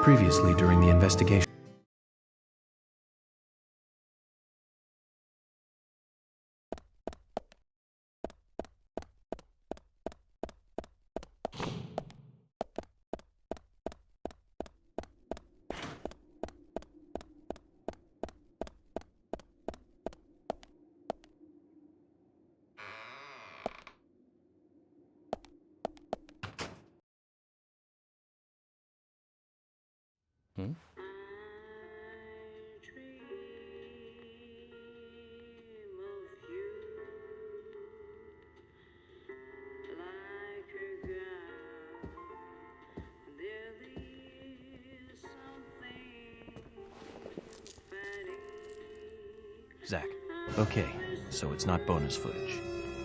Previously during the investigation. Zach. Okay, so it's not bonus footage.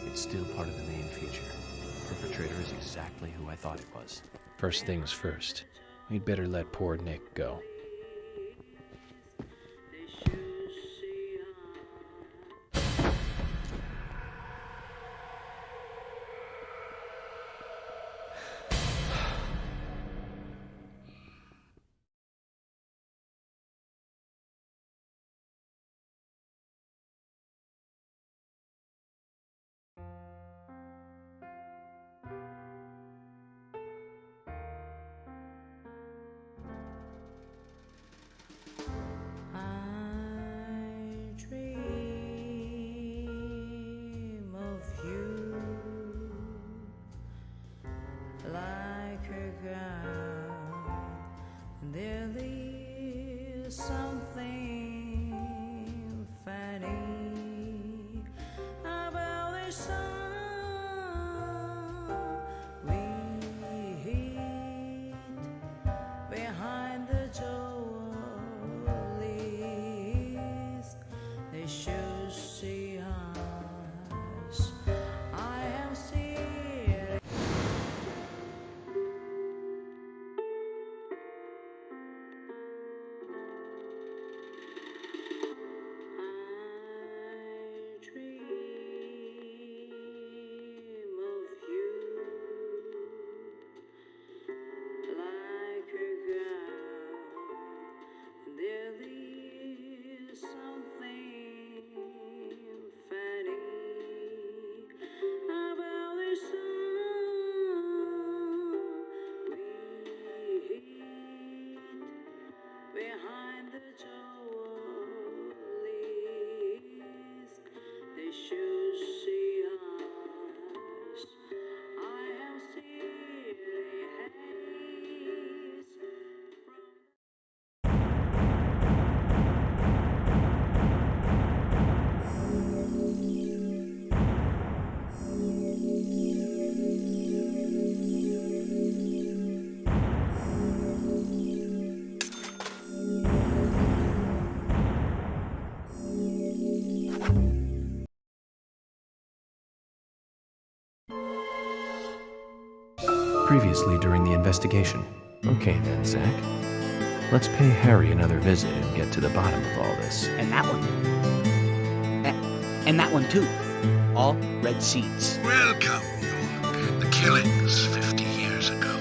It's still part of the main feature. Perpetrator is exactly who I thought it was. First things first. We'd better let poor Nick go. Something funny about this song we hid behind the doorways. They should see us. I am still. Behind the doorways, they should see us. I am still a haze Previously during the investigation. Okay then, Zach. Let's pay Harry another visit and get to the bottom of all this. And that one. And that one too. All red seeds. Welcome, York. The killings 50 years ago.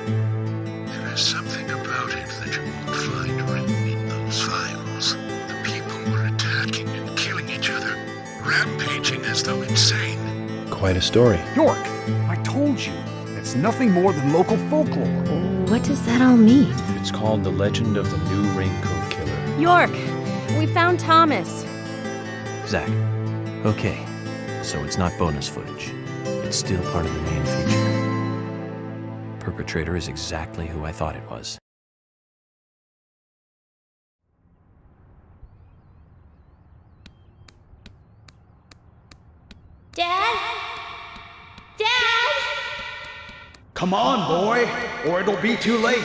There is something about it that you won't find written in those files. The people were attacking and killing each other, rampaging as though insane. Quite a story. York, I told you, it's nothing more than local folklore. What does that all mean? It's called The Legend of the New Raincoat Killer. York, we found Thomas. Zach. Okay, so it's not bonus footage. It's still part of the main feature. Perpetrator is exactly who I thought it was. Dad? Dad? Come on, boy, or it'll be too late.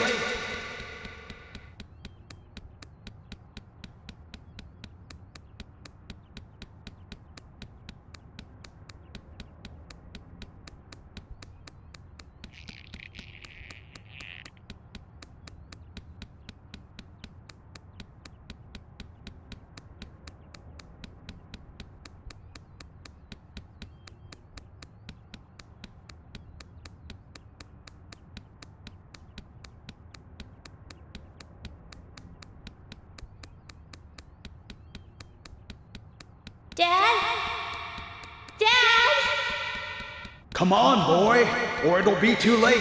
Come on, boy, or it'll be too late.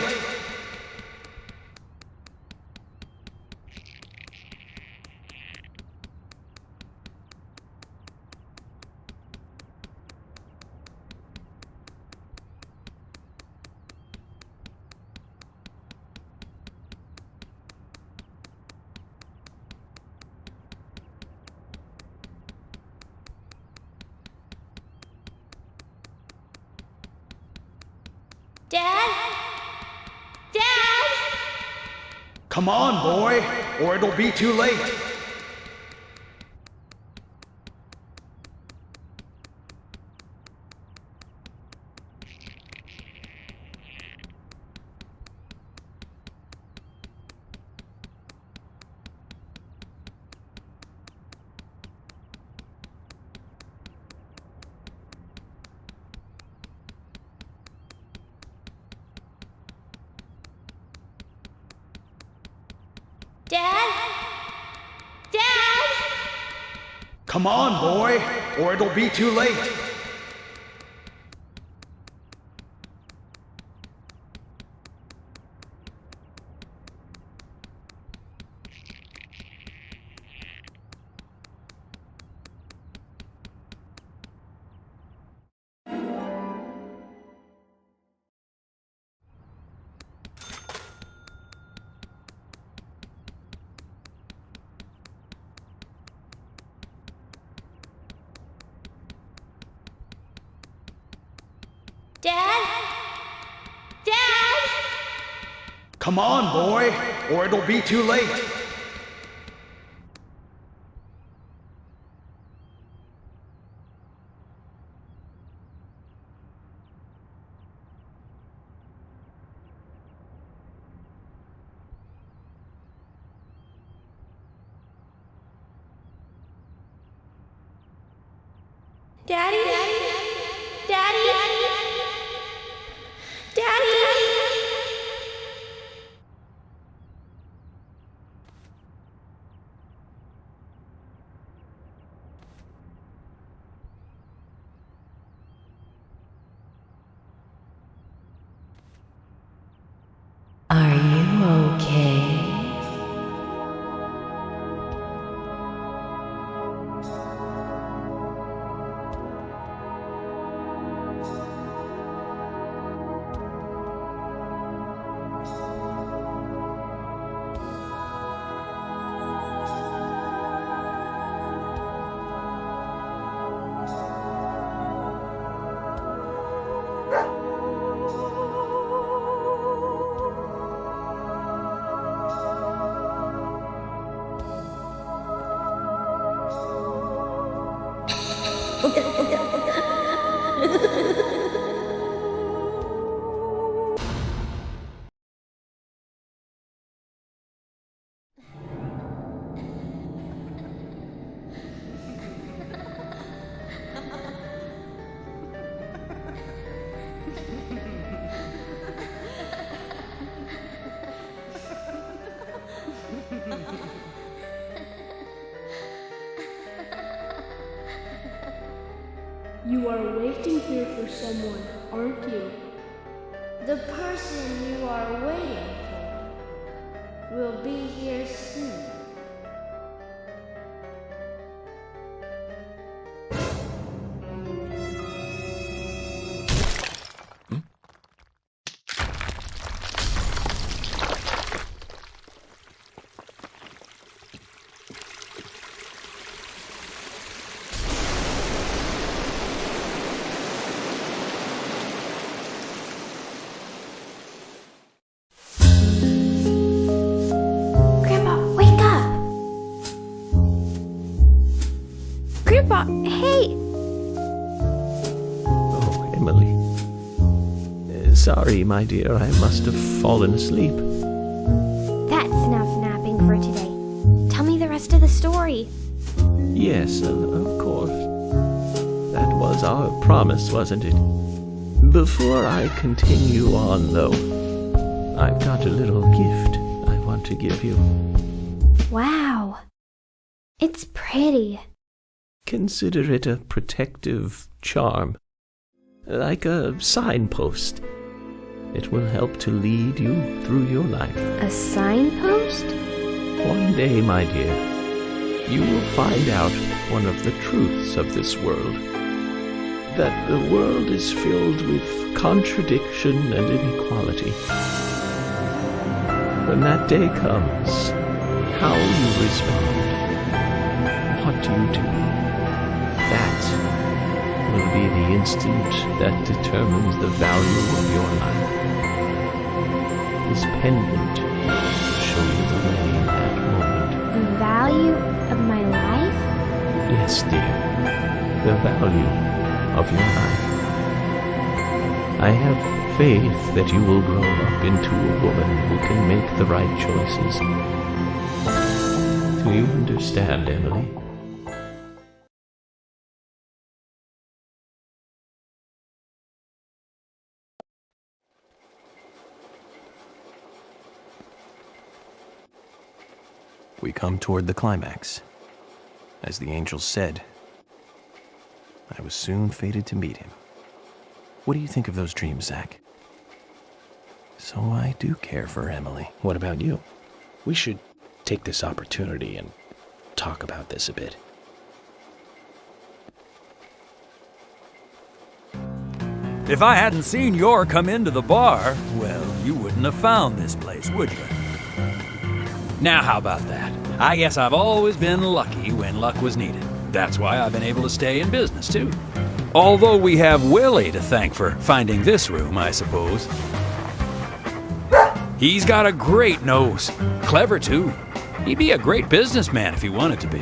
Dad? Dad? Come on, boy, or it'll be too late. Dad? Dad? Come on, boy, or it'll be too late. Dad? Dad? Come on, boy, or it'll be too late. Daddy? Daddy? Daddy? Are you okay? You are waiting here for someone, aren't you? The person you are waiting for will be here soon. Grandpa, hey! Oh, Emily. Sorry, my dear, I must have fallen asleep. That's enough napping for today. Tell me the rest of the story. Yes, of course. That was our promise, wasn't it? Before I continue on, though, I've got a little gift I want to give you. Wow. It's pretty. Consider it a protective charm. like a signpost. It will help to lead you through your life. A signpost? One day, my dear, you will find out one of the truths of this world. That the world is filled with contradiction and inequality. When that day comes, how you respond, what you do, that will be the instant that determines the value of your life. This pendant will show you the way in that moment. The value of my life? Yes, dear, the value of your life. I have faith that you will grow up into a woman who can make the right choices. Do you understand, Emily? We come toward the climax. As the angels said, I was soon fated to meet him. What do you think of those dreams, Zach? So I do care for Emily. What about you? We should take this opportunity and talk about this a bit. If I hadn't seen Yor come into the bar, well, you wouldn't have found this place, would you? Now, how about that? I guess I've always been lucky when luck was needed. That's why I've been able to stay in business, too. Although we have Willie to thank for finding this room, I suppose. He's got a great nose. Clever, too. He'd be a great businessman if he wanted to be.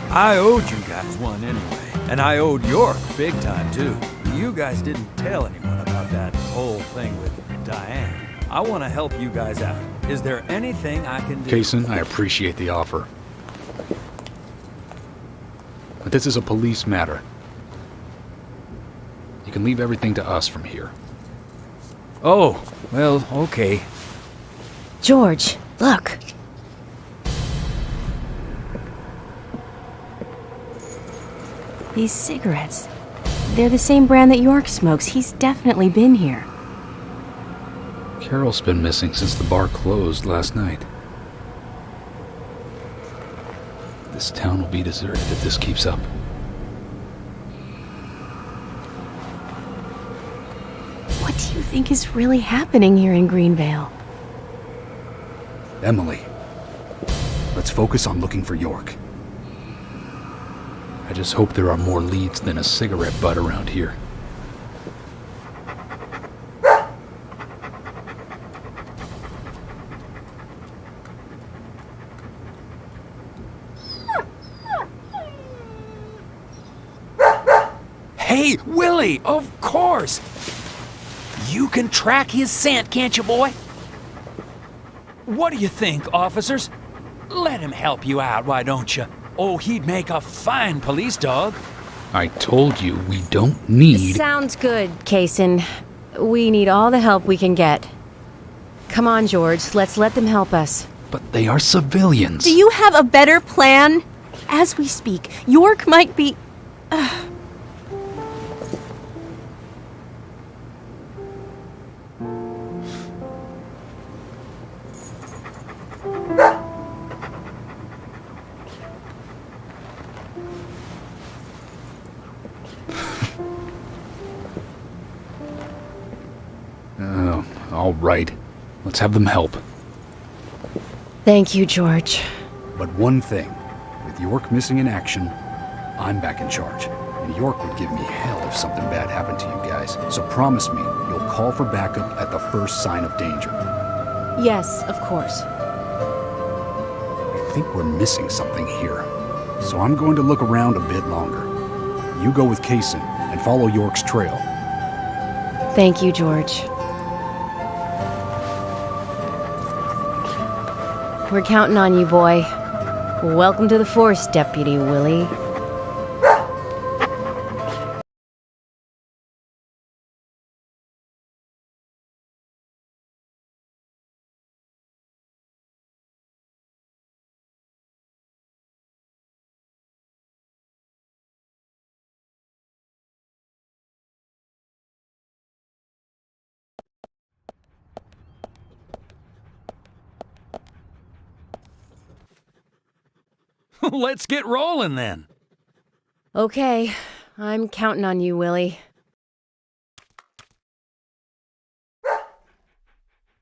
I owed you guys one anyway, and I owed York big time, too. You guys didn't tell anyone about that whole thing with Diane. I want to help you guys out. Is there anything I can do? Kaysen, I appreciate the offer. But this is a police matter. You can leave everything to us from here. Oh, well, okay. George, look. These cigarettes. They're the same brand that York smokes. He's definitely been here. Carol's been missing since the bar closed last night. This town will be deserted if this keeps up. What do you think is really happening here in Greenvale? Emily, let's focus on looking for York. I just hope there are more leads than a cigarette butt around here. Hey, Willie, of course! You can track his scent, can't you, boy? What do you think, officers? Let him help you out, why don't you? Oh, he'd make a fine police dog. I told you we don't need... Sounds good, Kaysen. We need all the help we can get. Come on, George, let's let them help us. But they are civilians. Do you have a better plan? As we speak, York might be... All right. Let's have them help. Thank you, George. But one thing. With York missing in action, I'm back in charge. And York would give me hell if something bad happened to you guys. So promise me you'll call for backup at the first sign of danger. Yes, of course. I think we're missing something here. So I'm going to look around a bit longer. You go with Kaysen and follow York's trail. Thank you, George. We're counting on you, boy. Welcome to the force, Deputy Willie. Let's get rolling then. Okay, I'm counting on you, Willie.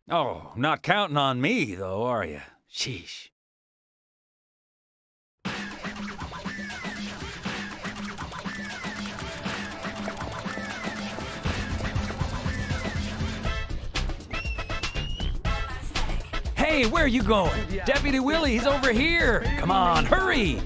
Oh, not counting on me, though, are you? Sheesh. Hey, where are you going? Deputy Willie, he's over here. Come on, hurry.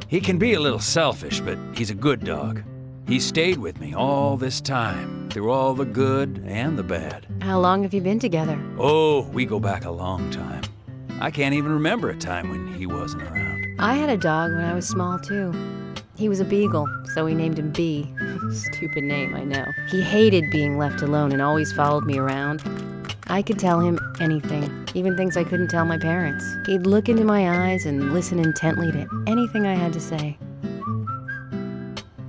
He can be a little selfish, but he's a good dog. He stayed with me all this time, through all the good and the bad. How long have you been together? Oh, we go back a long time. I can't even remember a time when he wasn't around. I had a dog when I was small, too. He was a beagle, so we named him B. Stupid name, I know. He hated being left alone and always followed me around. I could tell him anything, even things I couldn't tell my parents. He'd look into my eyes and listen intently to anything I had to say.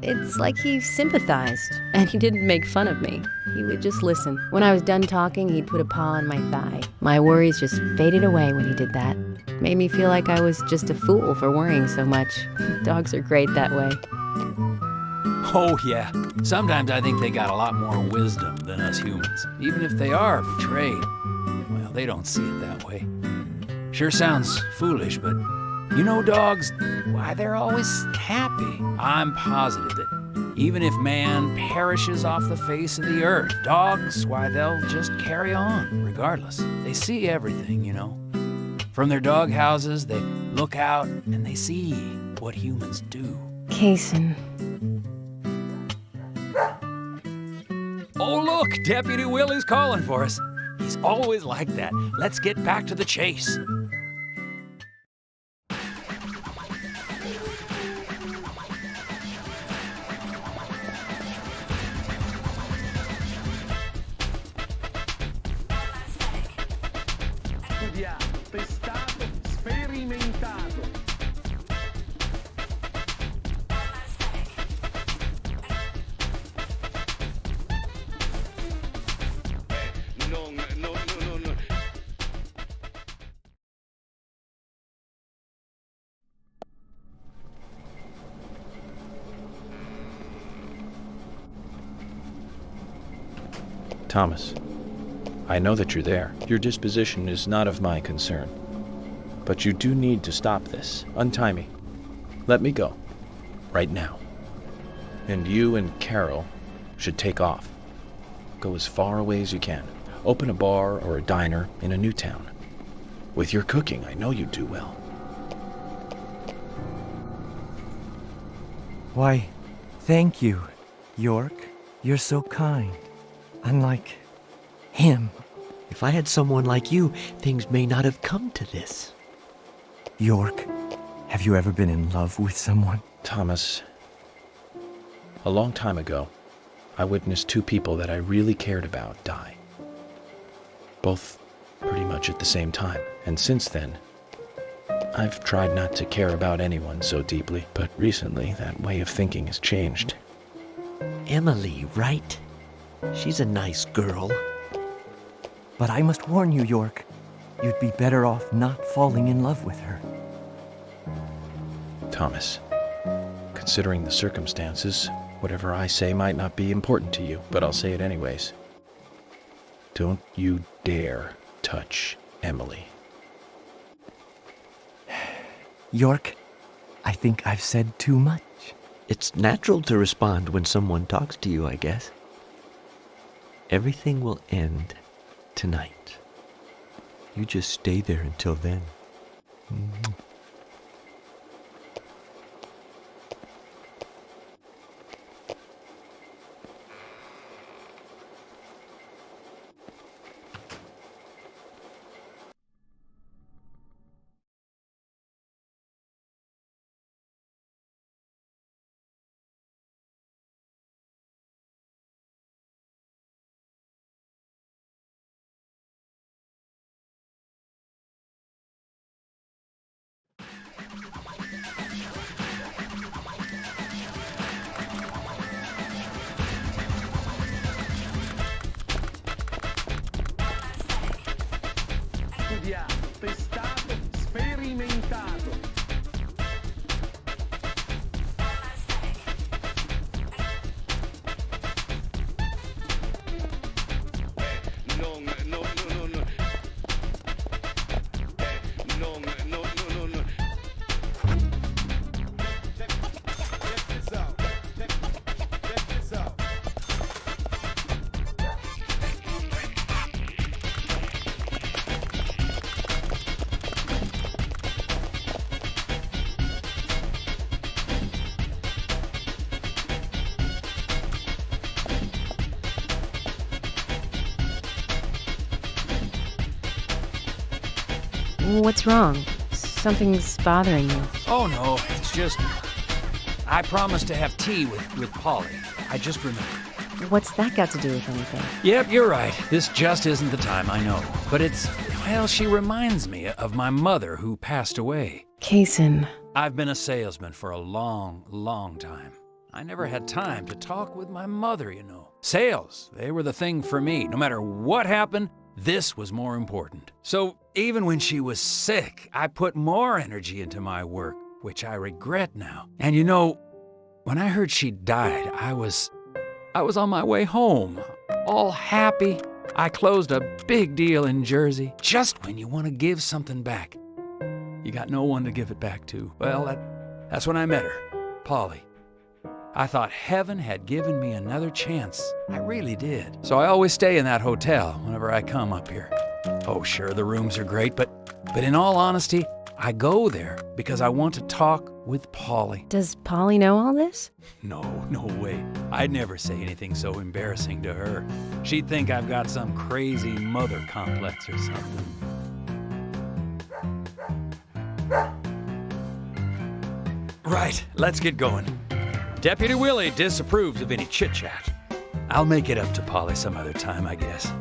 It's like he sympathized, and he didn't make fun of me. He would just listen. When I was done talking, he'd put a paw on my thigh. My worries just faded away when he did that. Made me feel like I was just a fool for worrying so much. Dogs are great that way. Oh, yeah. Sometimes I think they got a lot more wisdom than us humans. Even if they are betrayed, well, they don't see it that way. Sure sounds foolish, but you know dogs, why, they're always happy. I'm positive that even if man perishes off the face of the earth, dogs, why, they'll just carry on, regardless. They see everything, you know. From their dog houses, they look out and they see what humans do. Kaysen. Oh, look, Deputy Willie's calling for us. He's always like that. Let's get back to the chase. Thomas, I know that you're there. Your disposition is not of my concern. But you do need to stop this. Untie me. Let me go. Right now. And you and Carol should take off. Go as far away as you can. Open a bar or a diner in a new town. With your cooking, I know you do well. Why, thank you, York. You're so kind. Unlike him. If I had someone like you, things may not have come to this. York, have you ever been in love with someone? Thomas, a long time ago, I witnessed two people that I really cared about die. Both pretty much at the same time. And since then, I've tried not to care about anyone so deeply, but recently that way of thinking has changed. Emily, right? She's a nice girl. But I must warn you, York, you'd be better off not falling in love with her. Thomas, considering the circumstances, whatever I say might not be important to you, but I'll say it anyways. Don't you dare touch Emily. York, I think I've said too much. It's natural to respond when someone talks to you, I guess. Everything will end tonight. You just stay there until then. Testato, sperimentato. No. Check this out. What's wrong? Something's bothering you. Oh, no, it's just... I promised to have tea with Polly. I just remembered. What's that got to do with anything? Yep, you're right. This just isn't the time, I know. But it's... well, she reminds me of my mother who passed away. Kaysen. I've been a salesman for a long time. I never had time to talk with my mother, you know. Sales, they were the thing for me. No matter what happened, this was more important. So even when she was sick, I put more energy into my work, which I regret now. And you know, when I heard she died, I was on my way home, all happy. I closed a big deal in Jersey. Just when you want to give something back, you got no one to give it back to. Well, that's when I met her, Polly. I thought heaven had given me another chance. I really did. So I always stay in that hotel whenever I come up here. Oh, sure, the rooms are great, but in all honesty, I go there because I want to talk with Polly. Does Polly know all this? No way. I'd never say anything so embarrassing to her. She'd think I've got some crazy mother complex or something. Right, let's get going. Deputy Willie disapproves of any chit-chat. I'll make it up to Polly some other time, I guess.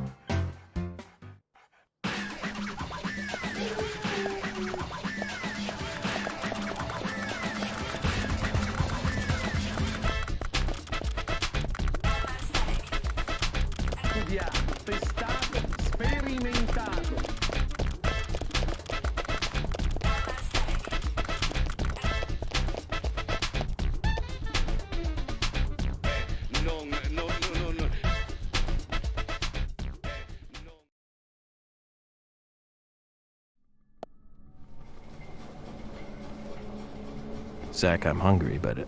Testato, sperimentato. No. Zach, I'm hungry, but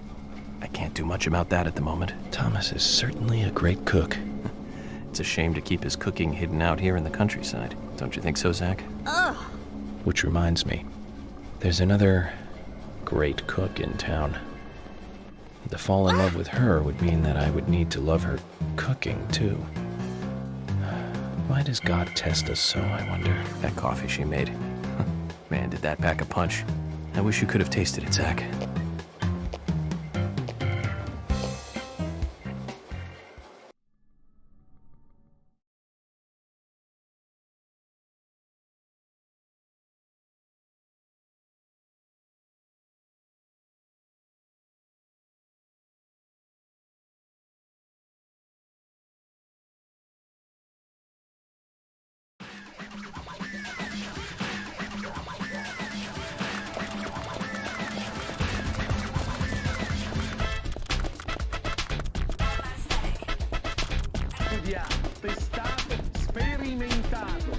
I can't do much about that at the moment. Thomas is certainly a great cook. It's a shame to keep his cooking hidden out here in the countryside. Don't you think so, Zach? Ugh. Which reminds me, there's another great cook in town. To fall in love with her would mean that I would need to love her cooking, too. Why does God test us so, I wonder? That coffee she made. Man, did that pack a punch. I wish you could have tasted it, Zach. Testato, sperimentato.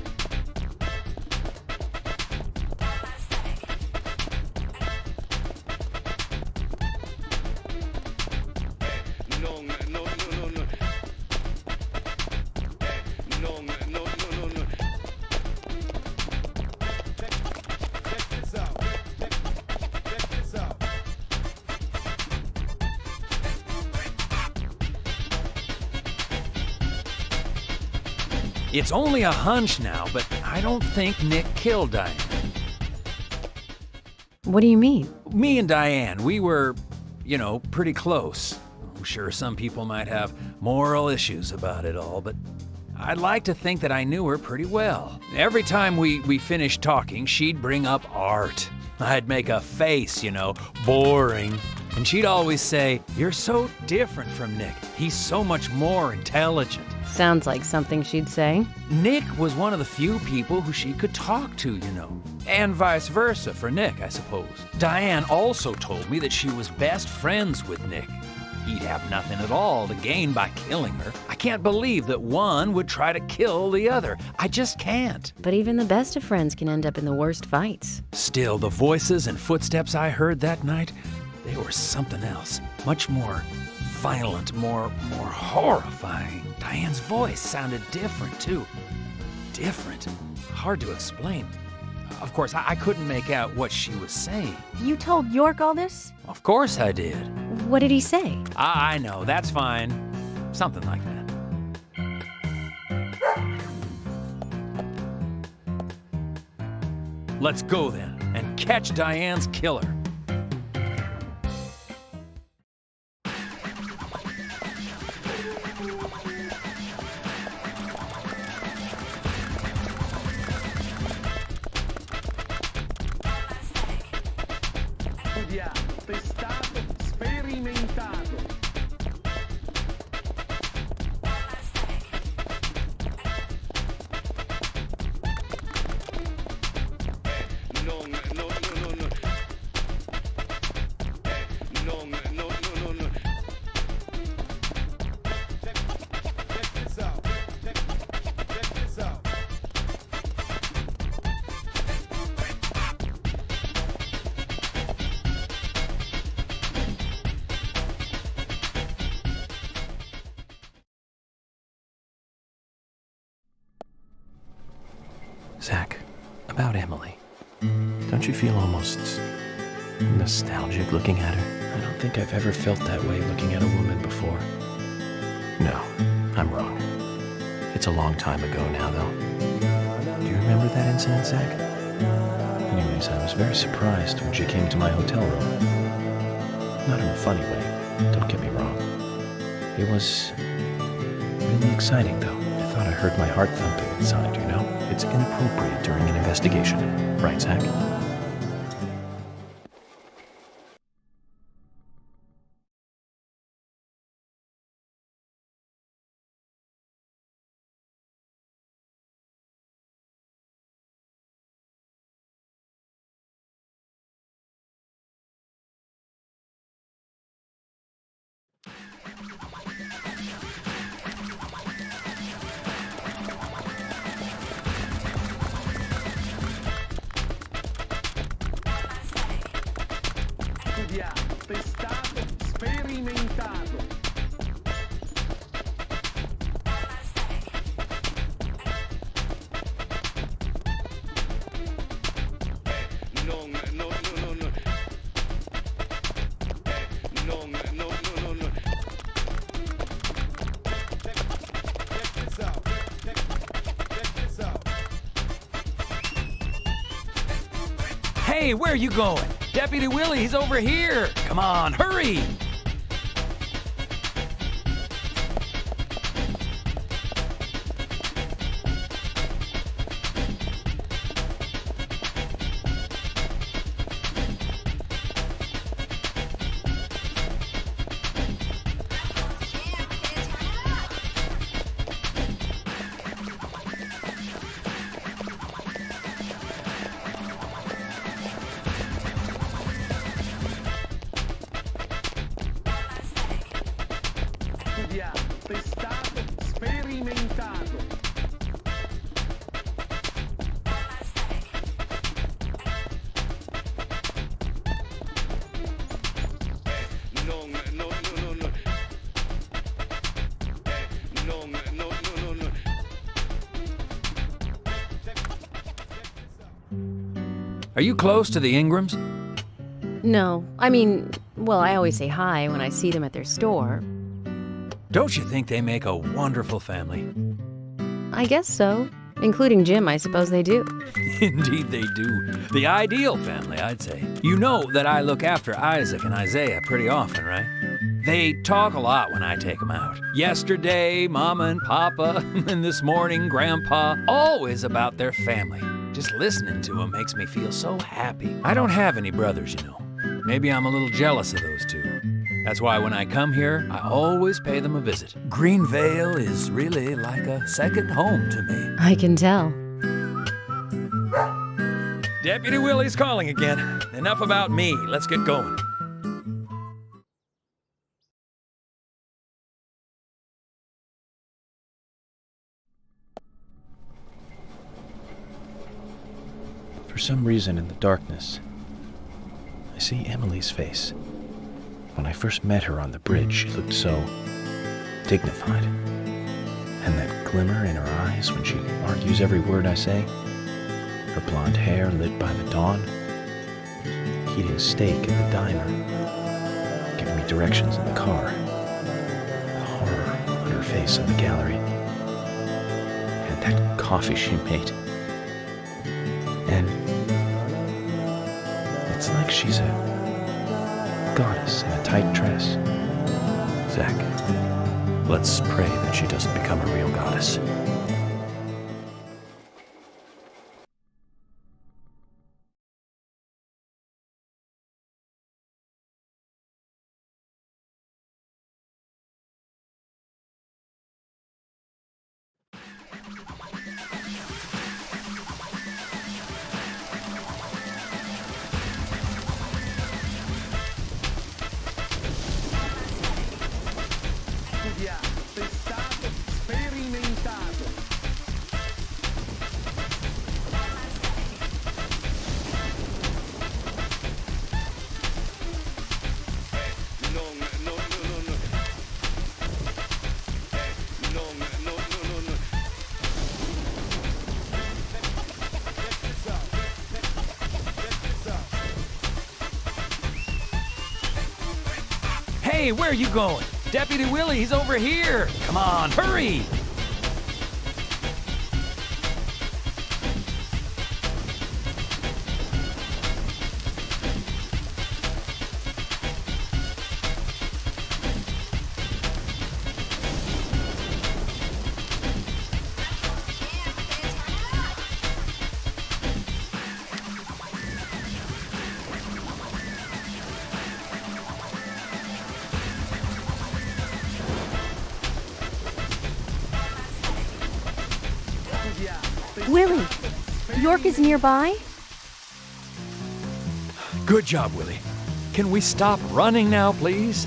It's only a hunch now, but I don't think Nick killed Diane. What do you mean? Me and Diane, we were, pretty close. I'm sure some people might have moral issues about it all, but I'd like to think that I knew her pretty well. Every time we finished talking, she'd bring up art. I'd make a face, boring. And she'd always say, "You're so different from Nick. He's so much more intelligent." Sounds like something she'd say. Nick was one of the few people who she could talk to, And vice versa for Nick, I suppose. Diane also told me that she was best friends with Nick. He'd have nothing at all to gain by killing her. I can't believe that one would try to kill the other. I just can't. But even the best of friends can end up in the worst fights. Still, the voices and footsteps I heard that night, they were something else. Much more violent, more horrifying. Diane's voice sounded different, too. Different. Hard to explain. Of course, I couldn't make out what she was saying. You told York all this? Of course I did. What did he say? I know, that's fine. Something like that. Let's go then, and catch Diane's killer. Testato, sperimentato. Zach, about Emily. Don't you feel almost nostalgic looking at her? I don't think I've ever felt that way looking at a woman before. No, I'm wrong. It's a long time ago now, though. Do you remember that incident, Zach? Anyways, I was very surprised when she came to my hotel room. Not in a funny way, don't get me wrong. It was really exciting, though. I thought I heard my heart thumping inside, It's inappropriate during an investigation. Right, Zach? Testato, sperimentato. Hey, where are you going? Deputy Willie, he's over here. Come on, hurry! Are you close to the Ingrams? No, I mean, well, I always say hi when I see them at their store. Don't you think they make a wonderful family? I guess so. Including Jim, I suppose they do. Indeed they do. The ideal family, I'd say. You know that I look after Isaac and Isaiah pretty often, right? They talk a lot when I take them out. Yesterday, Mama and Papa, and this morning, Grandpa, always about their family. Just listening to them makes me feel so happy. I don't have any brothers, you know. Maybe I'm a little jealous of those two. That's why when I come here, I always pay them a visit. Greenvale is really like a second home to me. I can tell. Deputy Willie's calling again. Enough about me. Let's get going. For some reason in the darkness, I see Emily's face. When I first met her on the bridge, she looked so dignified. And that glimmer in her eyes when she argues every word I say. Her blonde hair lit by the dawn. Eating steak at the diner. Giving me directions in the car. The horror on her face in the gallery. And that coffee she made. And it's like she's a goddess in a tight dress. Zach, let's pray that she doesn't become a real goddess. Hey, where are you going? Deputy Willie, he's over here. Come on, hurry! Willie, York is nearby? Good job, Willie. Can we stop running now, please?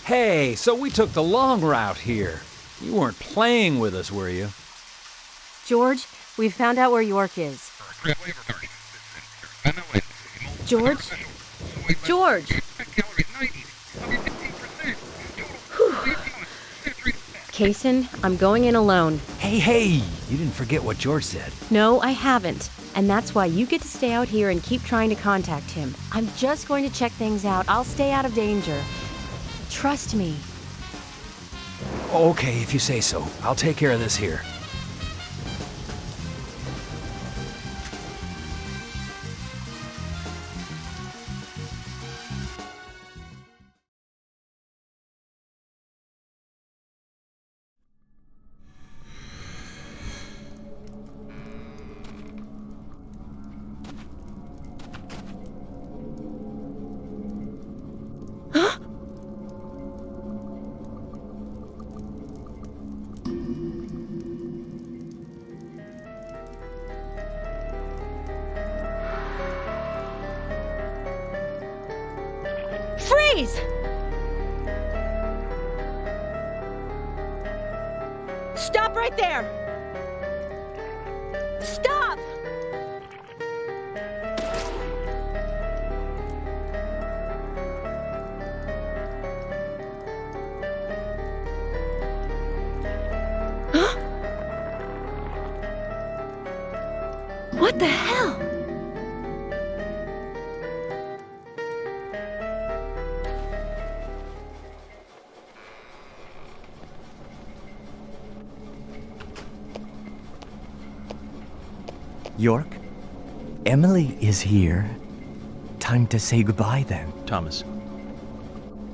Hey, so we took the long route here. You weren't playing with us, were you? George, we've found out where York is. George? George! Kaysen, I'm going in alone. Hey, you didn't forget what George said. No, I haven't. And that's why you get to stay out here and keep trying to contact him. I'm just going to check things out. I'll stay out of danger. Trust me. Okay, if you say so. I'll take care of this here. Freeze! Stop right there! Stop! What the hell? York, Emily is here. Time to say goodbye then. Thomas,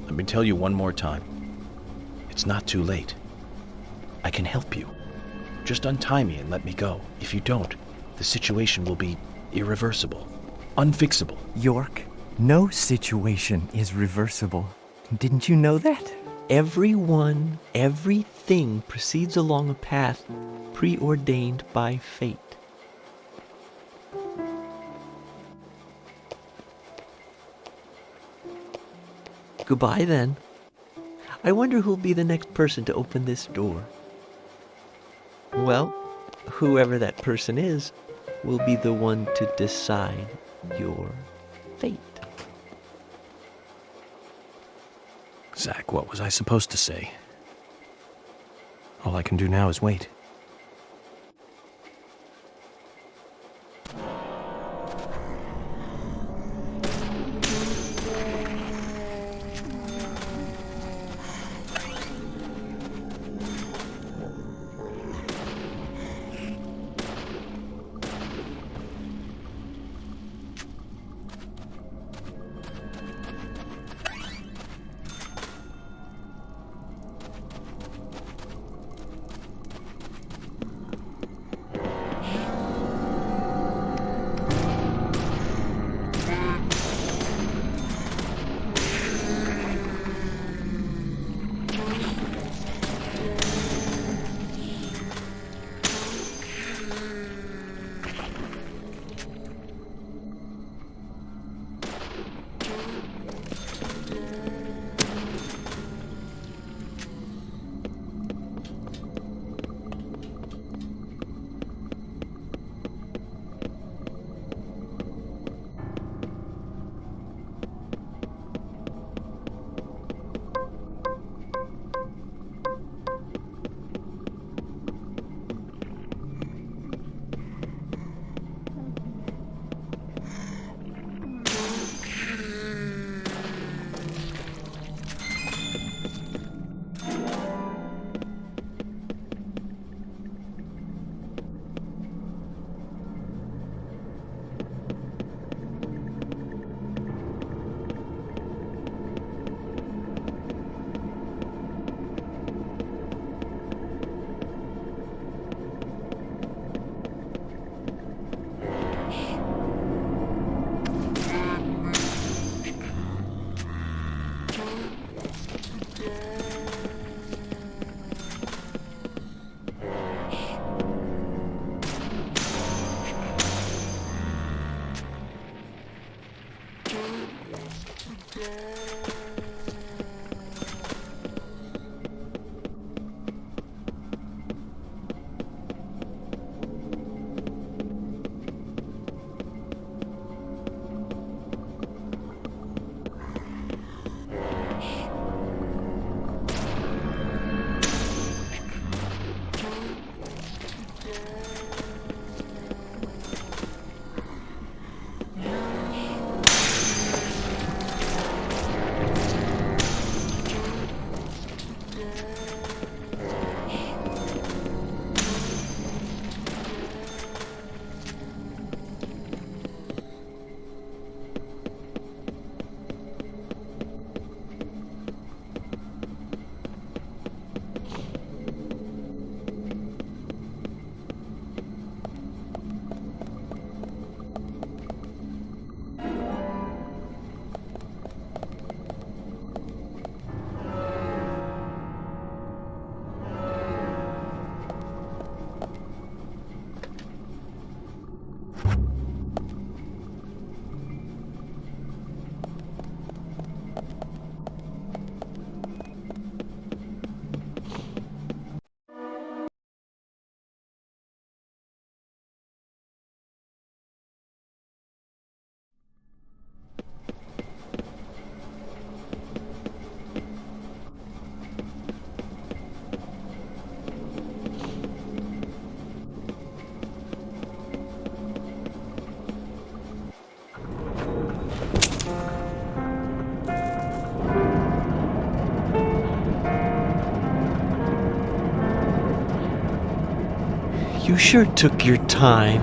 let me tell you one more time. It's not too late. I can help you. Just untie me and let me go. If you don't, the situation will be irreversible, unfixable. York, no situation is reversible. Didn't you know that? Everyone, everything proceeds along a path preordained by fate. Goodbye then. I wonder who'll be the next person to open this door. Well, whoever that person is will be the one to decide your fate. Zach, what was I supposed to say? All I can do now is wait. You sure took your time.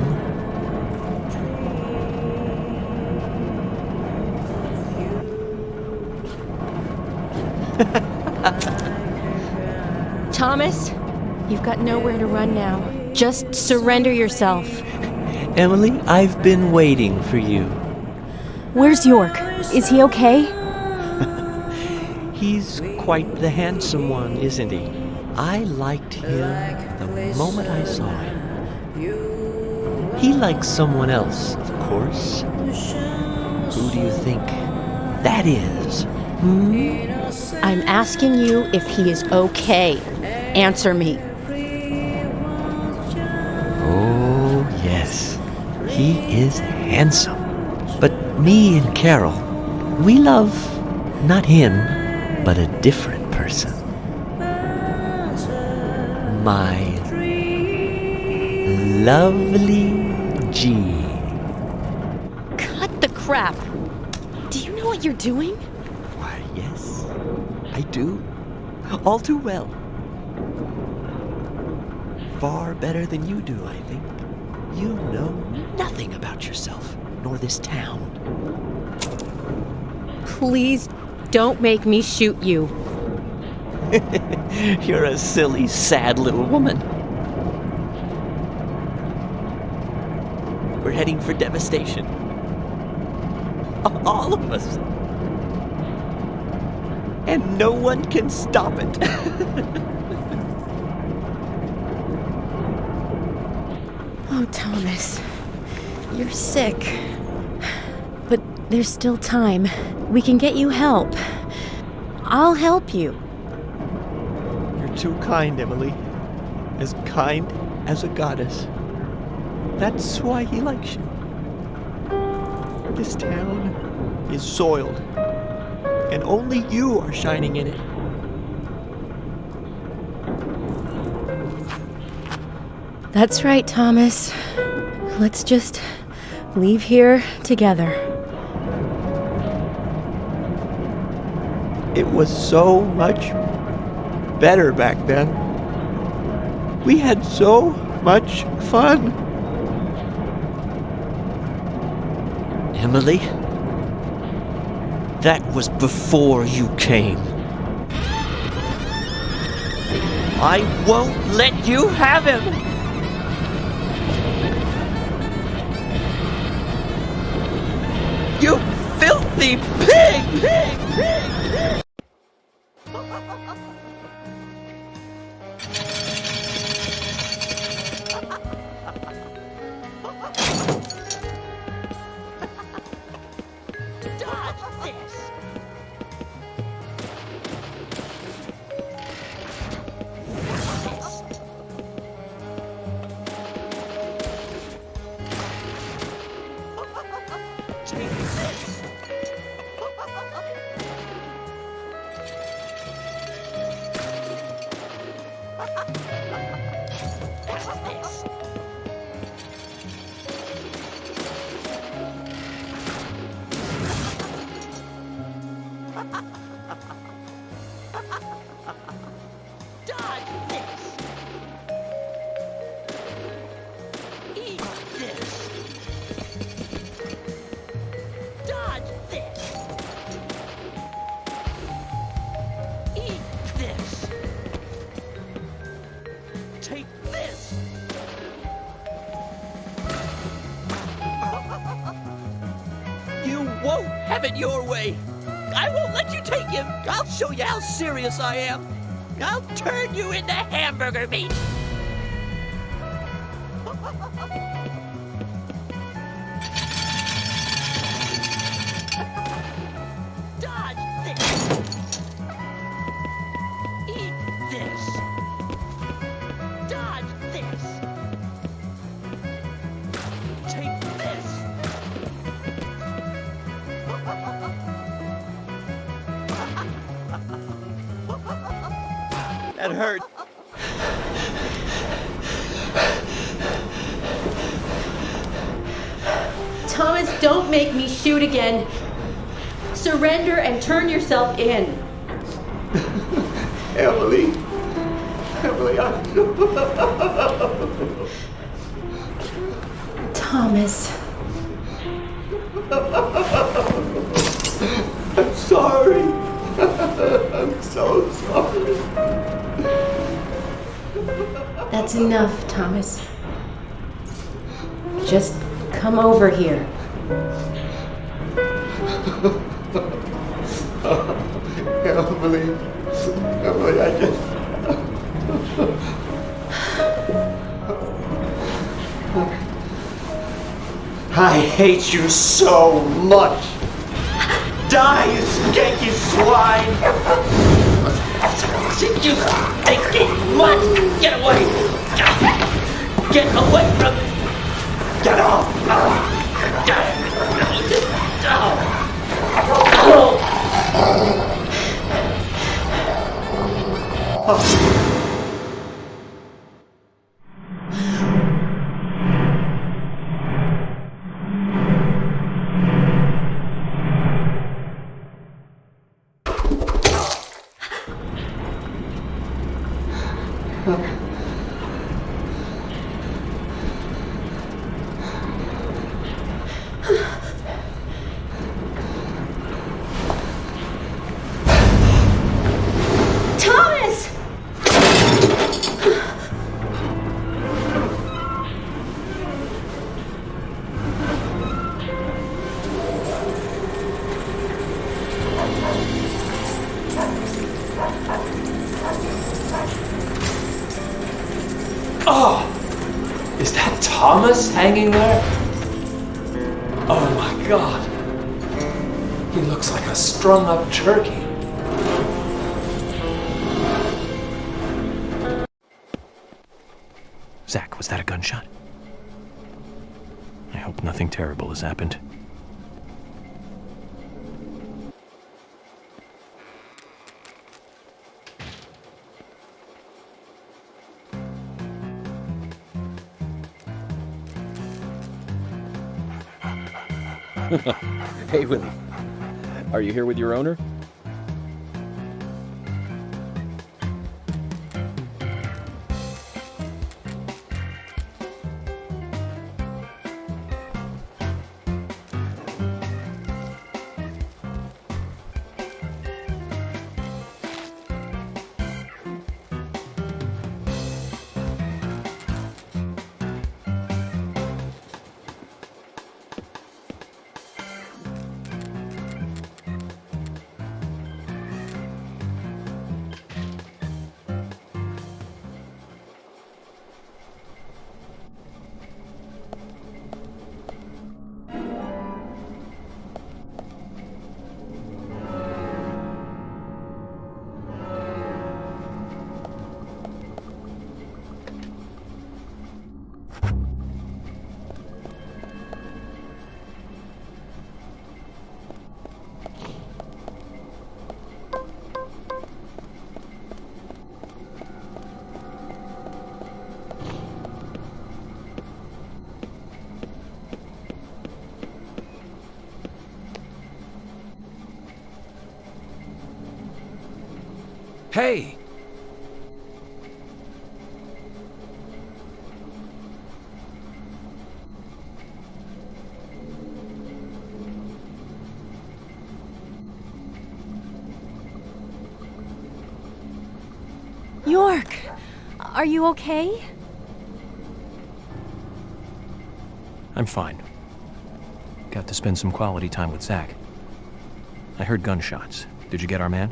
Thomas, you've got nowhere to run now. Just surrender yourself. Emily, I've been waiting for you. Where's York? Is he okay? He's quite the handsome one, isn't he? I liked him the moment I saw him. He likes someone else, of course. Who do you think that is? I'm asking you if he is okay. Answer me. Oh, yes. He is handsome. But me and Carol, we love not him, but a different person. My lovely G. Cut the crap. Do you know what you're doing? Why, yes, I do. All too well. Far better than you do, I think. You know nothing about yourself, nor this town. Please don't make me shoot you. You're a silly, sad little woman. We're heading for devastation. All of us. And no one can stop it. Oh, Thomas, you're sick. But there's still time. We can get you help. I'll help you. You're too kind, Emily. As kind as a goddess. That's why he likes you. This town is soiled, and only you are shining in it. That's right, Thomas. Let's just leave here together. It was so much better back then. We had so much fun. Emily, that was before you came. I won't let you have him! You filthy pig! Won't have it your way. I won't let you take him. I'll show you how serious I am. I'll turn you into hamburger meat. Dodge this. Eat this. Dodge this. Take this. That hurt. Thomas, don't make me shoot again. Surrender and turn yourself in. Emily. Emily, Thomas. I'm sorry. I'm so sorry. That's enough, Thomas. Just come over here. Emily, I just... I hate you so much. Die, you skanky swine! You stinky mutt! Get away! Get away from me! Get off! Thomas! Oh! Is that Thomas hanging there? Oh my god. He looks like a strung up turkey. Zach, was that a gunshot? I hope nothing terrible has happened. Hey, Willie. Are you here with your owner? Hey! York! Are you okay? I'm fine. Got to spend some quality time with Zach. I heard gunshots. Did you get our man?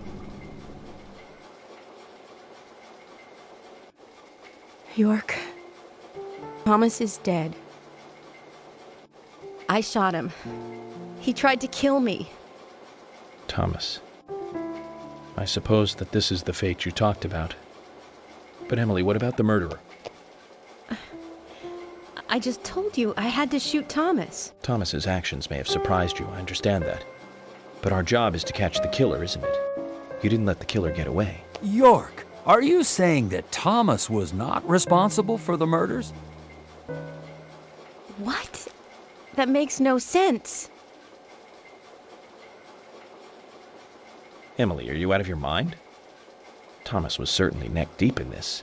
York. Thomas is dead. I shot him. He tried to kill me. Thomas. I suppose that this is the fate you talked about. But Emily, what about the murderer? I just told you I had to shoot Thomas. Thomas's actions may have surprised you, I understand that. But our job is to catch the killer, isn't it? You didn't let the killer get away. York, are you saying that Thomas was not responsible for the murders? What? That makes no sense. Emily, are you out of your mind? Thomas was certainly neck deep in this.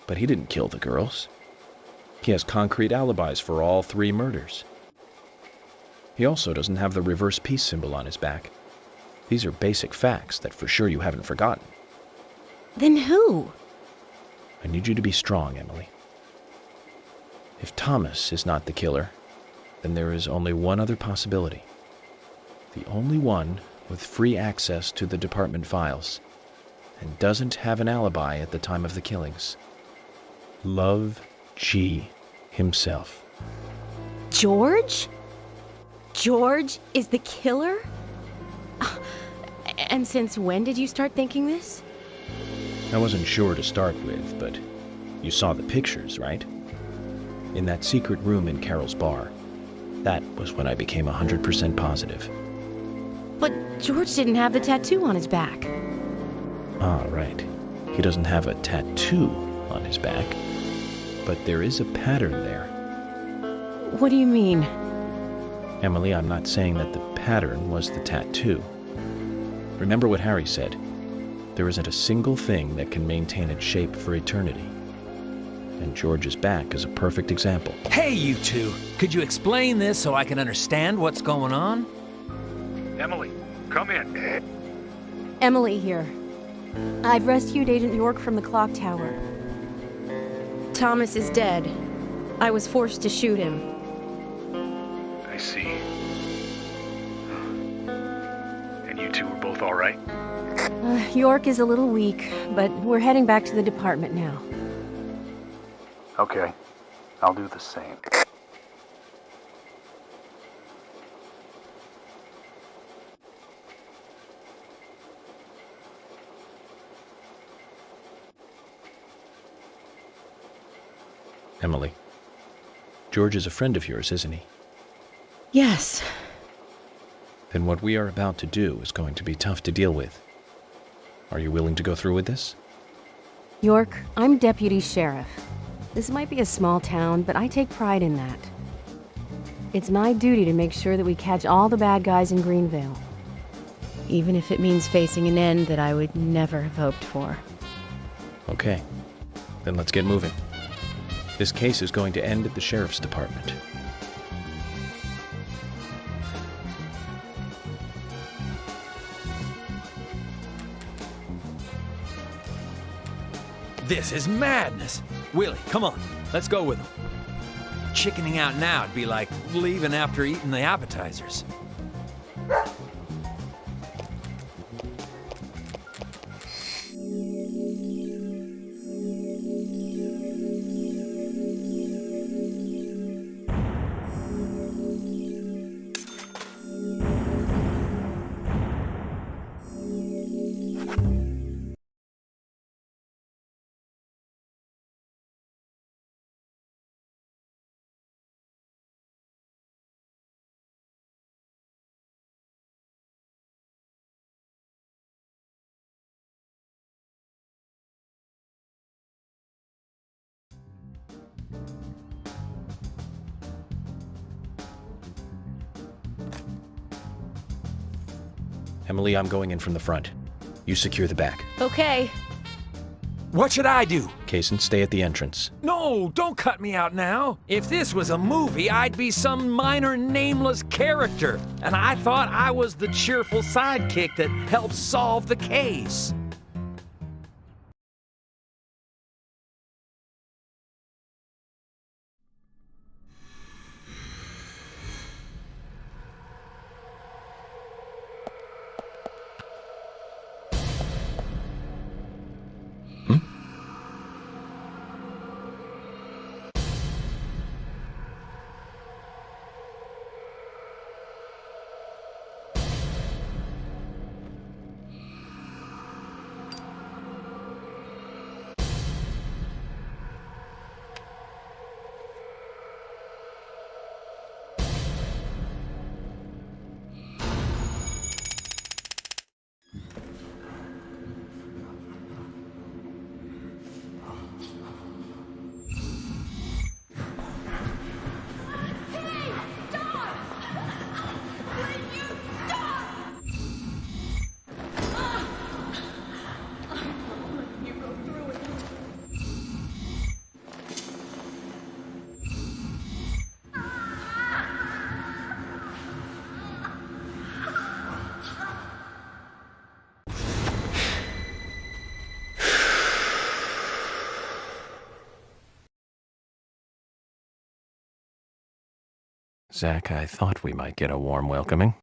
But he didn't kill the girls. He has concrete alibis for all 3 murders. He also doesn't have the reverse peace symbol on his back. These are basic facts that for sure you haven't forgotten. Then who? I need you to be strong, Emily. If Thomas is not the killer, then there is only one other possibility. The only one with free access to the department files and doesn't have an alibi at the time of the killings. Love G himself. George? George is the killer? And since when did you start thinking this? I wasn't sure to start with, but you saw the pictures, right? In that secret room in Carol's bar. That was when I became 100% positive. But George didn't have the tattoo on his back. Ah, right. He doesn't have a tattoo on his back, but there is a pattern there. What do you mean? Emily, I'm not saying that the pattern was the tattoo. Remember what Harry said. There isn't a single thing that can maintain its shape for eternity. And George's back is a perfect example. Hey, you two! Could you explain this so I can understand what's going on? Emily, come in. Emily here. I've rescued Agent York from the clock tower. Thomas is dead. I was forced to shoot him. I see. And you two are both all right? York is a little weak, but we're heading back to the department now. Okay, I'll do the same. Emily, George is a friend of yours, isn't he? Yes. Then what we are about to do is going to be tough to deal with. Are you willing to go through with this? York, I'm deputy sheriff. This might be a small town, but I take pride in that. It's my duty to make sure that we catch all the bad guys in Greenvale. Even if it means facing an end that I would never have hoped for. Okay, then let's get moving. This case is going to end at the sheriff's department. This is madness! Willie, come on, let's go with him. Chickening out now would be like leaving after eating the appetizers. Emily, I'm going in from the front. You secure the back. Okay. What should I do? Kaysen, stay at the entrance. No, don't cut me out now. If this was a movie, I'd be some minor nameless character, and I thought I was the cheerful sidekick that helps solve the case. Zach, I thought we might get a warm welcoming.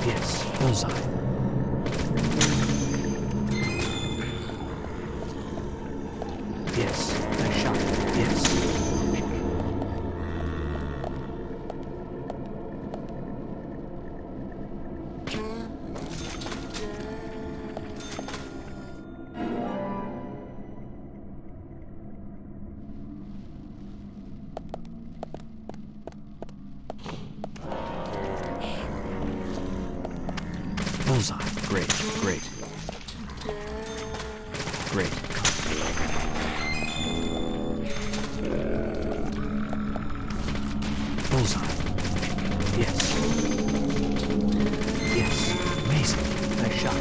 Yes, bullseye. Yes. Nice shot. Yes. Bullseye. Great. Great. Great. Bullseye. Yes. Yes. Amazing. Nice shot.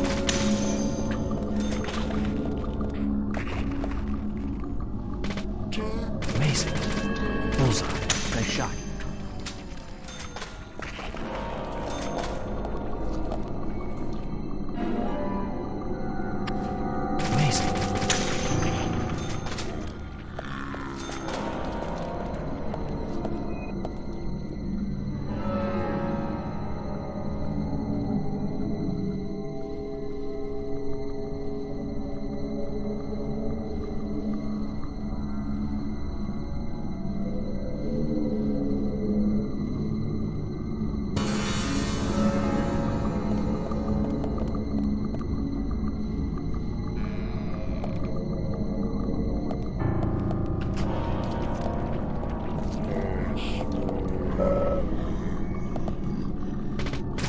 Amazing. Bullseye. Nice shot. Amazing.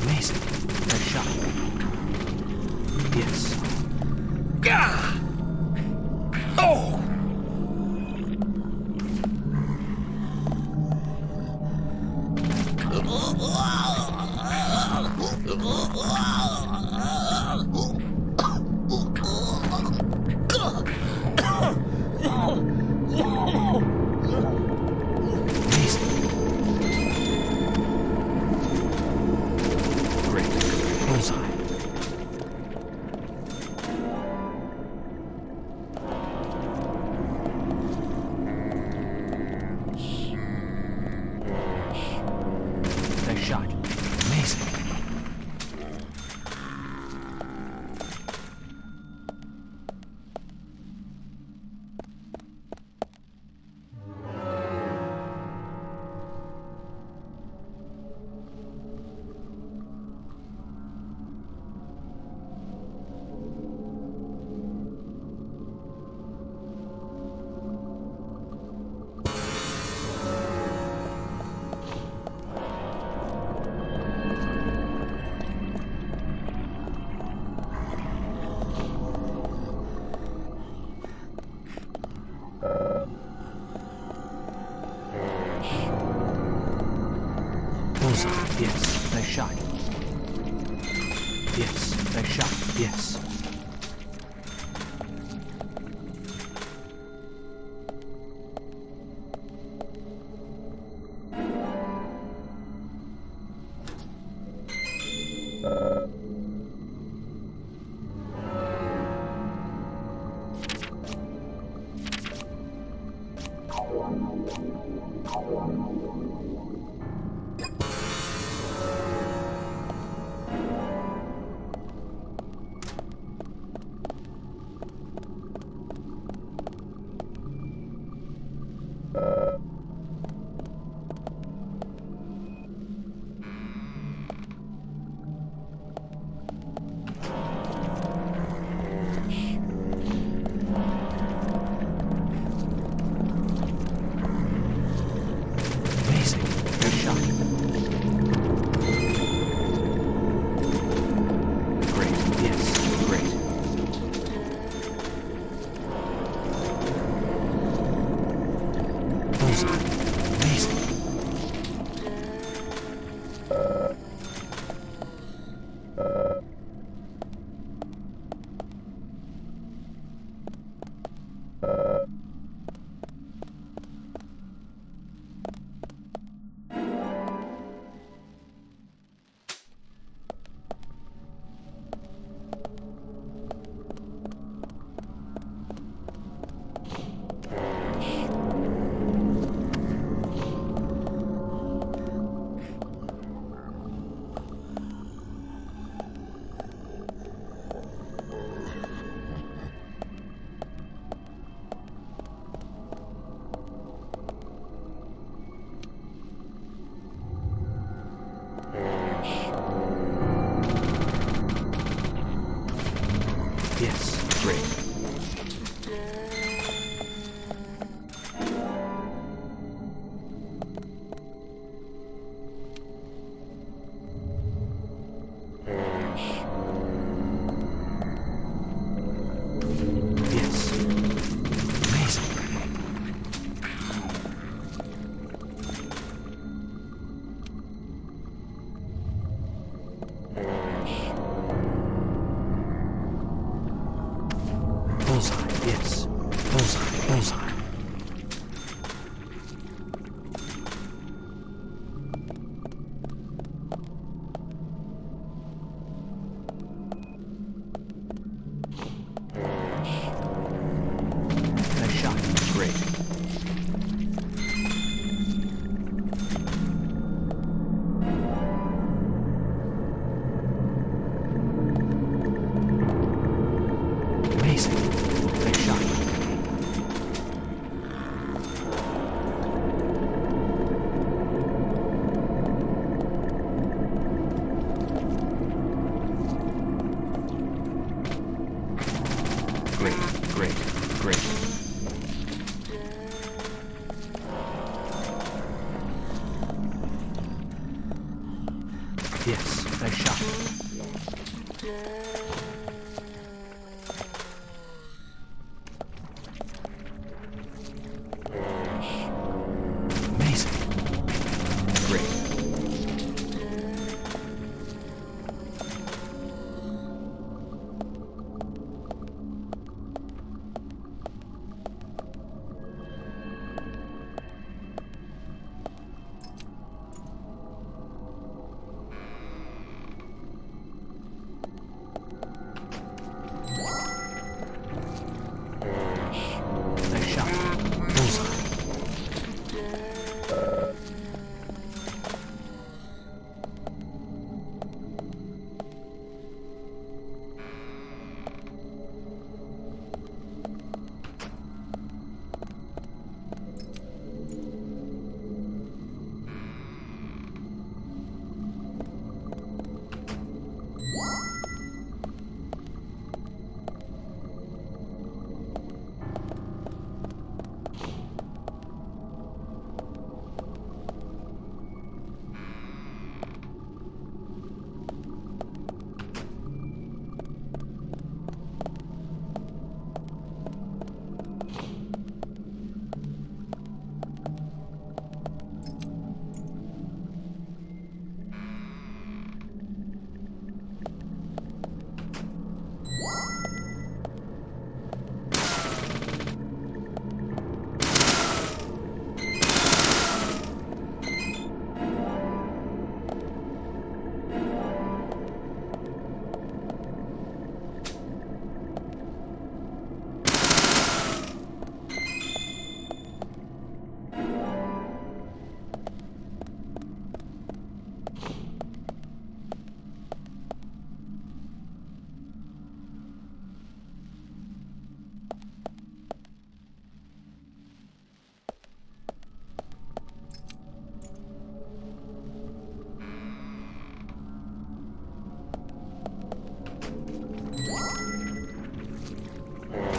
Amazing. Nice shot. Yes. Gah! Oh! Amazing. Great. Bullseye. Nice shot. Amazing. Bullseye. Yes. Nice shot. Yes. Nice shot. Yes. Amazing. Yes. Bullseye. Bullseye. Nice shot. Great. Amazing. Nice shot. Great, great, great. Yes, nice shot. Amazing. Great. Nice shot. Bullseye.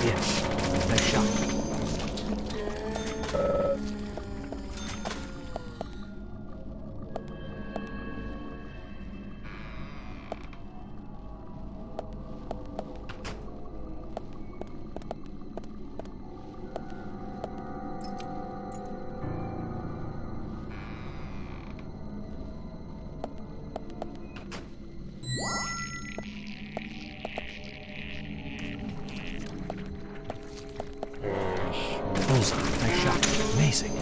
Yes, nice shot. Bullseye. Nice shot. Amazing.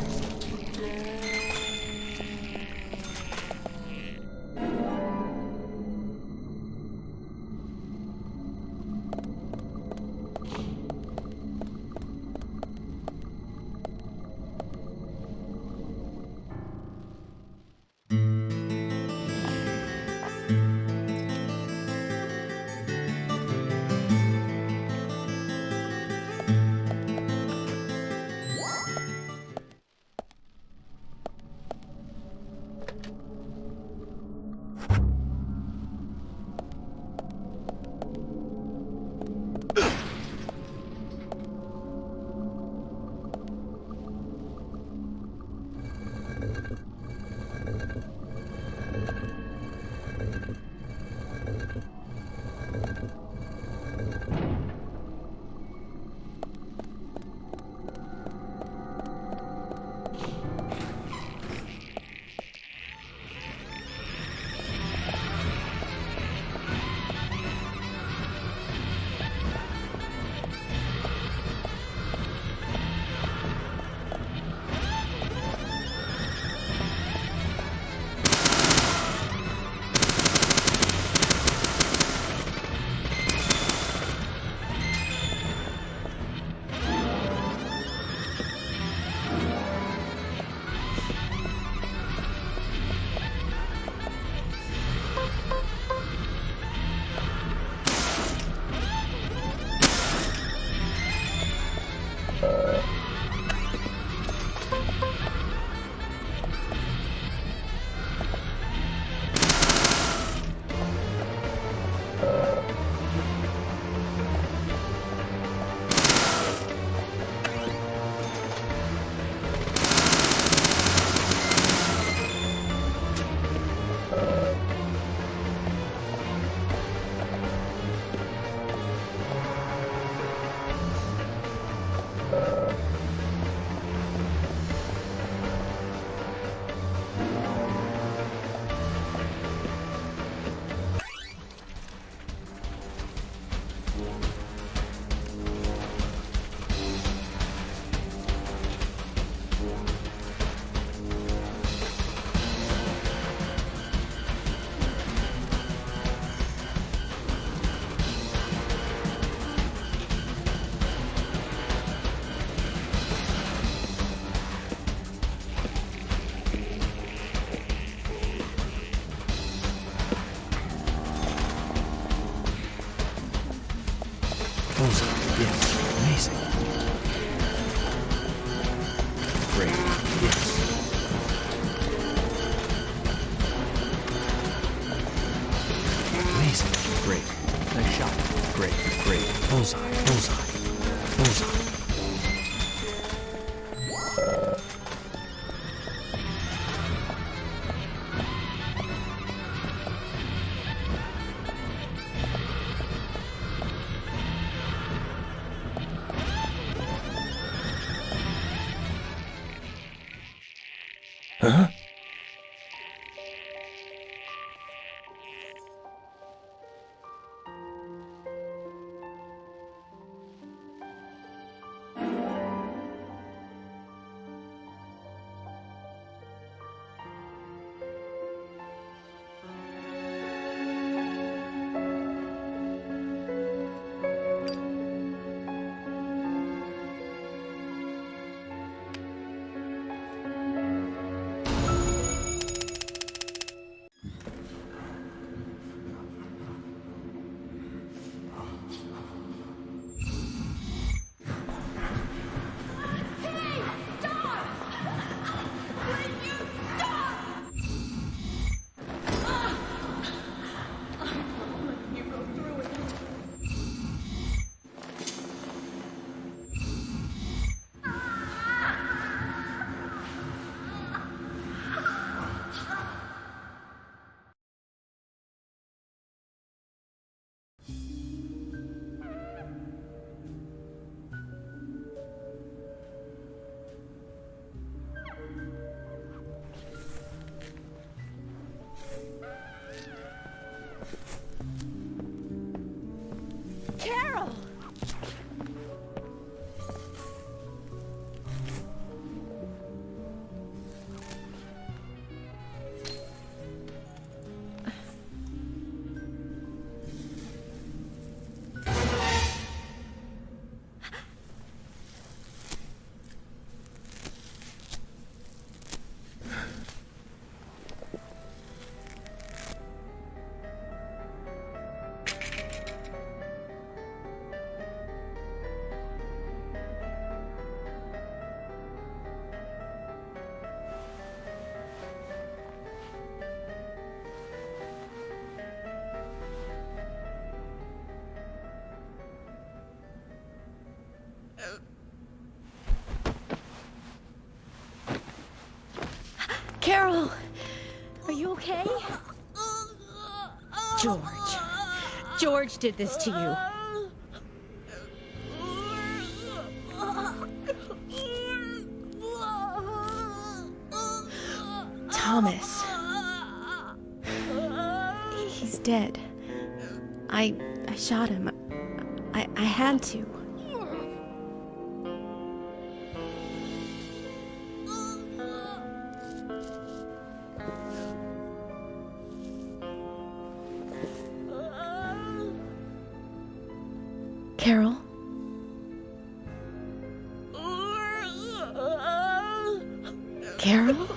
Amazing. Great. Yes. Amazing. Great. Nice shot. Great. Great. Bullseye. Bullseye. Bullseye. Huh? Carol! Carol, are you okay? George did this to you. Thomas. He's dead. I shot him. I had to. Carol? Carol?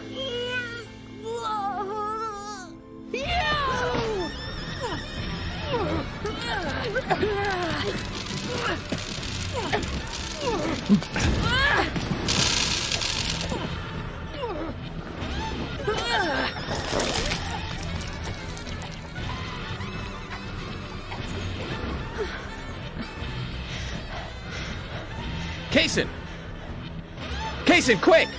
Kaysen! Kaysen, quick!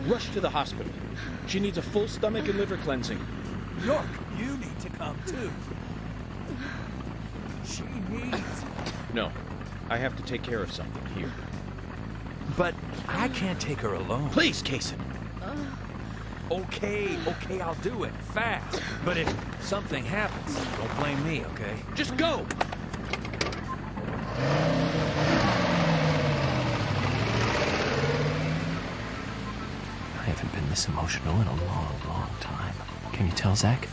Rush to the hospital. She needs a full stomach and liver cleansing. York, you need to come too. She needs... No, I have to take care of something here. But I can't take her alone. Please, Kaysen. Okay, I'll do it, fast. But if something happens, don't blame me, okay? Just go! I haven't been this emotional in a long, long time. Can you tell, Zach?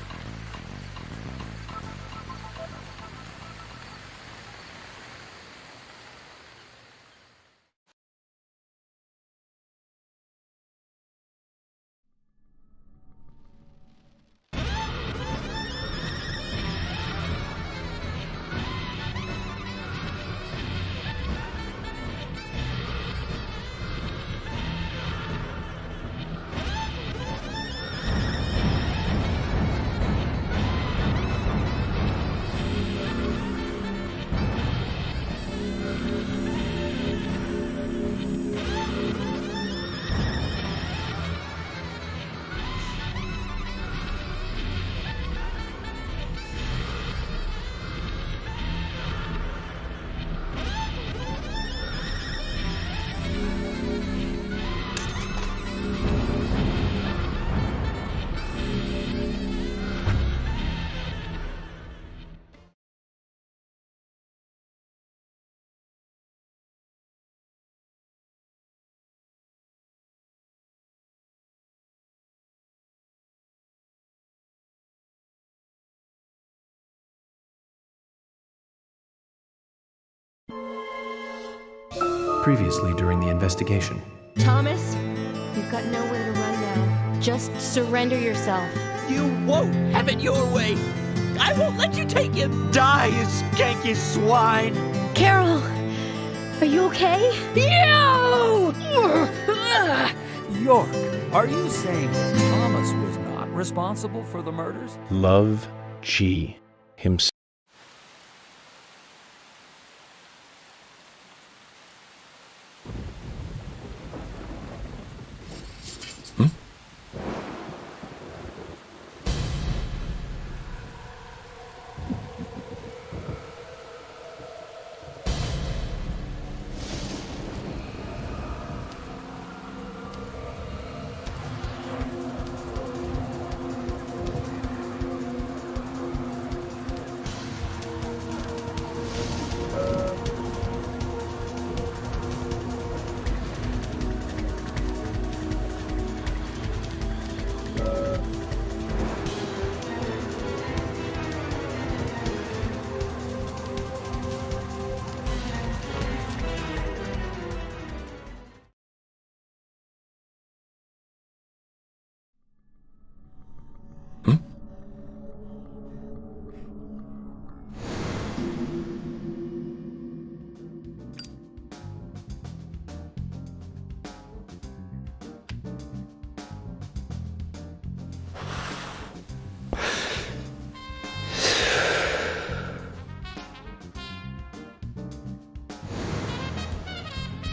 Previously during the investigation. Thomas, you've got nowhere to run now. Just surrender yourself. You won't have it your way. I won't let you take him. Die, you skanky swine. Carol, are you okay? You! York, are you saying that Thomas was not responsible for the murders? Love G himself.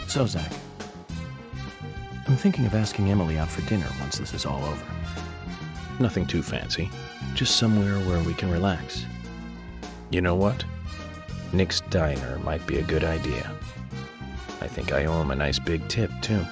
So, Zach, I'm thinking of asking Emily out for dinner once this is all over. Nothing too fancy. Just somewhere where we can relax. You know what? Nick's Diner might be a good idea. I think I owe him a nice big tip, too.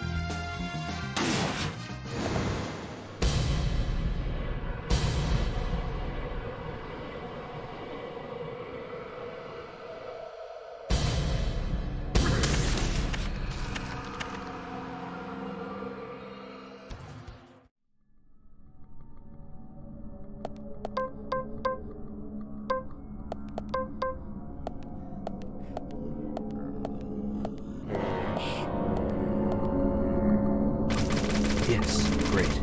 Yes, great.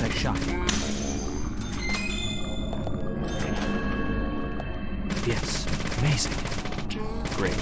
Nice shot. Yes, amazing. Great.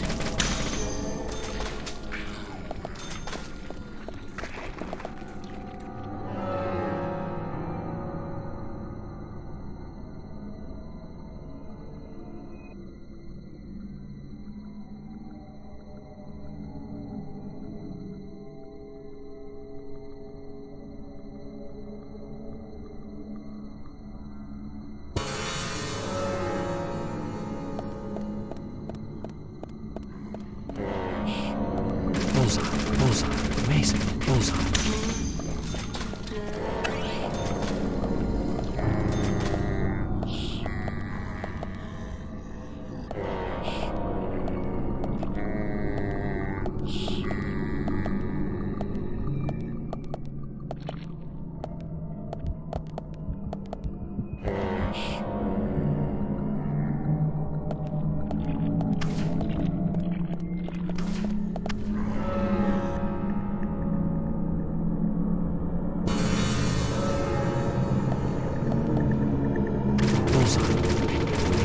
Bullseye.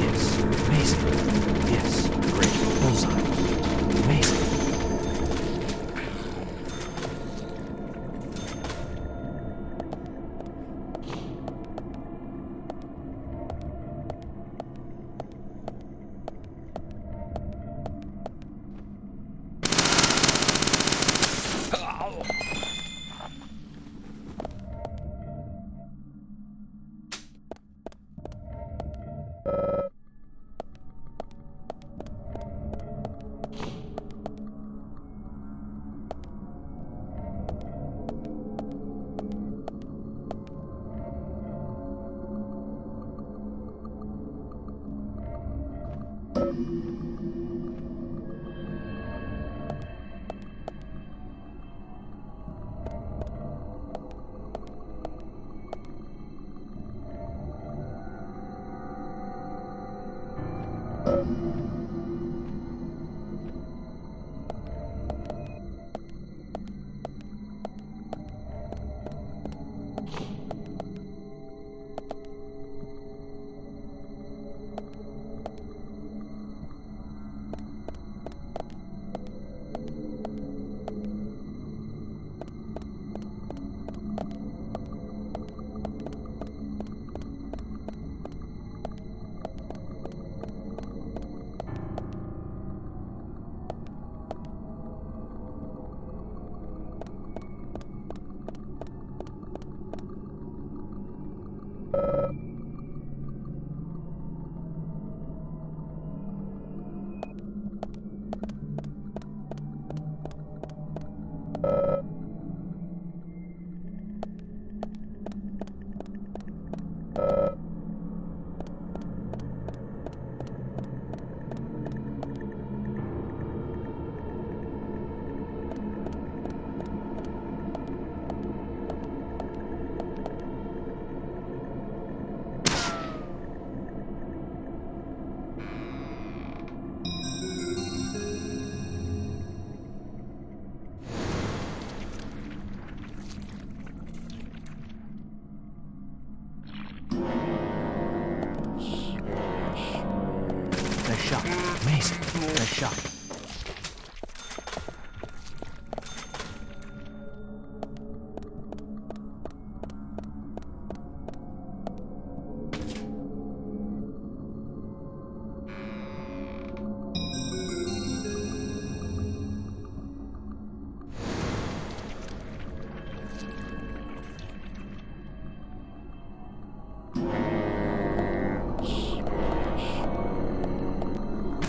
Yes. Amazing. Yes. Great. Bullseye. Amazing. Nice shot. Amazing. Nice shot.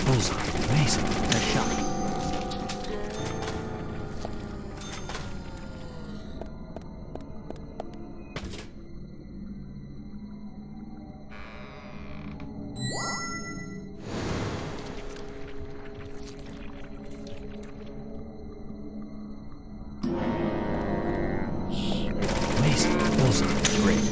Bullseye. Amazing. Nice shot. Amazing. Bullseye. Great.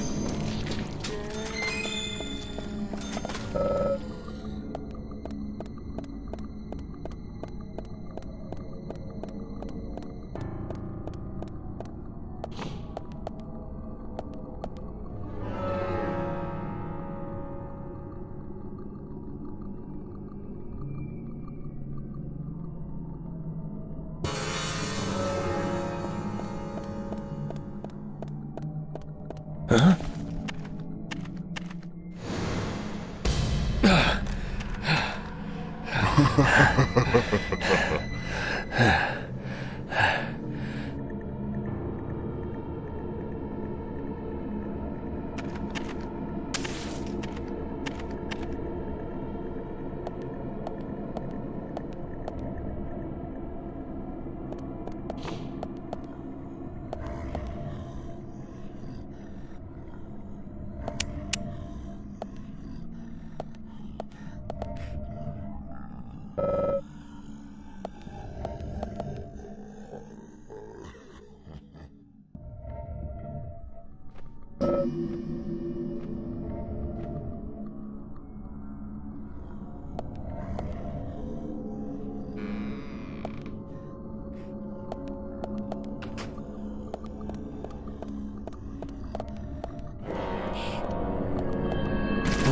Huh?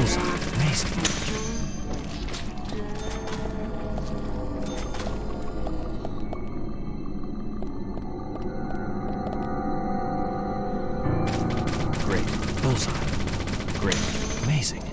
Bullseye. Amazing. Great. Bullseye. Great. Amazing.